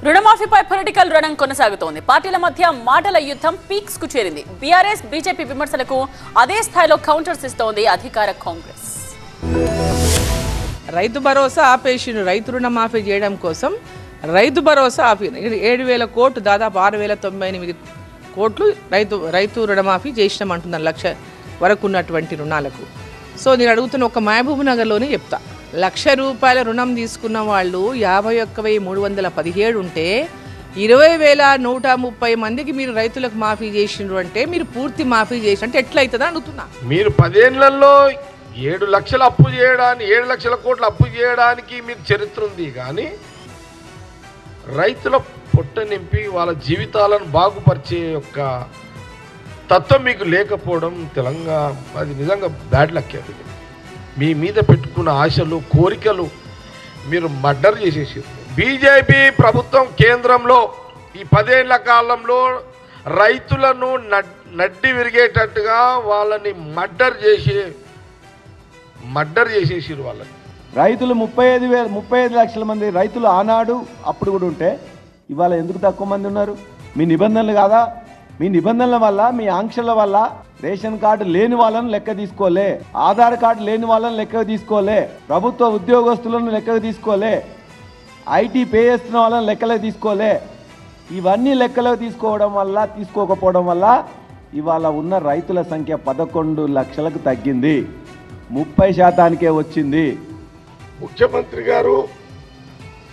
రుణమాఫీపై political రణం కొనసాగుతోంది. పార్టీల మధ్య మాటల యుద్ధం పీక్స్ కు చేరింది. బీఆర్ఎస్ బీజేపీ విమర్శలకు అదే స్థాయిలో కౌంటర్స్ ఇస్తోంది అధికార కాంగ్రెస్. రైతు భరోసా ఆపేసిను. రైతు రుణమాఫీ చేయడం కోసం రైతు భరోసా ఆపి 7,000 కోట్లు, దాదాపు 6,098 కోట్లు రైతు రుణమాఫీ చేసినామంటున్నాను 1,00,000 వరకు ఉన్నటువంటి రుణాలకు. సో నేను అడుగుతున్న ఒక మహబూబ్ నగర్లోనే చెప్తా, ₹1,00,000 రుణం తీసుకున్న వాళ్ళు 51,317 ఉంటే 20,130 మందికి మీరు రైతులకు మాఫీ చేసిండ్రు అంటే మీరు పూర్తి మాఫీ చేసినట్టు ఎట్లయితుందా అడుగుతున్నా. మీరు 10 ఏళ్లలో 7 లక్షల అప్పు చేయడానికి 7 లక్షల కోట్ల అప్పు చేయడానికి మీరు చరిత్ర ఉంది, కానీ రైతుల పొట్ట నింపి వాళ్ళ జీవితాలను బాగుపరిచే యొక్క తత్వం మీకు లేకపోవడం తెలంగాణ అది నిజంగా బ్యాడ్ లక్. అది మీ మీద పెట్టుకున్న ఆశలు కోరికలు మీరు మర్డర్ చేసేసారు. బీజేపీ ప్రభుత్వం కేంద్రంలో ఈ 10 ఏళ్ల కాలంలో రైతులను నడ్డి విరిగేటట్టుగా వాళ్ళని మర్డర్ చేసేసారు. వాళ్ళని రైతులు 35 లక్షల మంది రైతులు ఆనాడు అప్పుడు కూడా ఉంటే ఇవాళ ఎందుకు తక్కువ మంది ఉన్నారు? మీ నిబంధనలు కాదా? మీ నిబంధనల వల్ల, మీ ఆంక్షల వల్ల రేషన్ కార్డు లేని వాళ్ళను లెక్క తీసుకోలే, ఆధార్ కార్డు లేని వాళ్ళని లెక్క తీసుకోలే, ప్రభుత్వ ఉద్యోగస్తులను లెక్కకు తీసుకోలే, ఐటీ పే చేస్తున్న వాళ్ళని లెక్కలకు తీసుకోలే. ఇవన్నీ లెక్కలకు తీసుకోకపోవడం వల్ల ఇవాళ ఉన్న రైతుల సంఖ్య 11 లక్షలకు తగ్గింది, 30% వచ్చింది. ముఖ్యమంత్రి గారు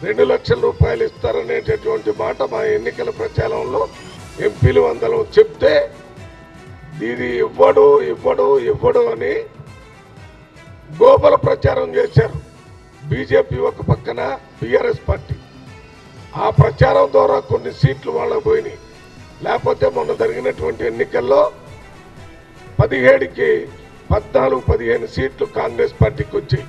2 లక్షల రూపాయలు ఇస్తారనేటటువంటి మాట మా ఎన్నికల ప్రచారంలో ఎంపీలు అందరం చెప్తే దీని ఇవ్వడు అని గోబల ప్రచారం చేశారు బీజేపీ ఒక పక్కన, బీఆర్ఎస్ పార్టీ. ఆ ప్రచారం ద్వారా కొన్ని సీట్లు వాళ్ళకు పోయినాయి. లేకపోతే మొన్న జరిగినటువంటి ఎన్నికల్లో 17కి 14-15 సీట్లు కాంగ్రెస్ పార్టీకి వచ్చాయి.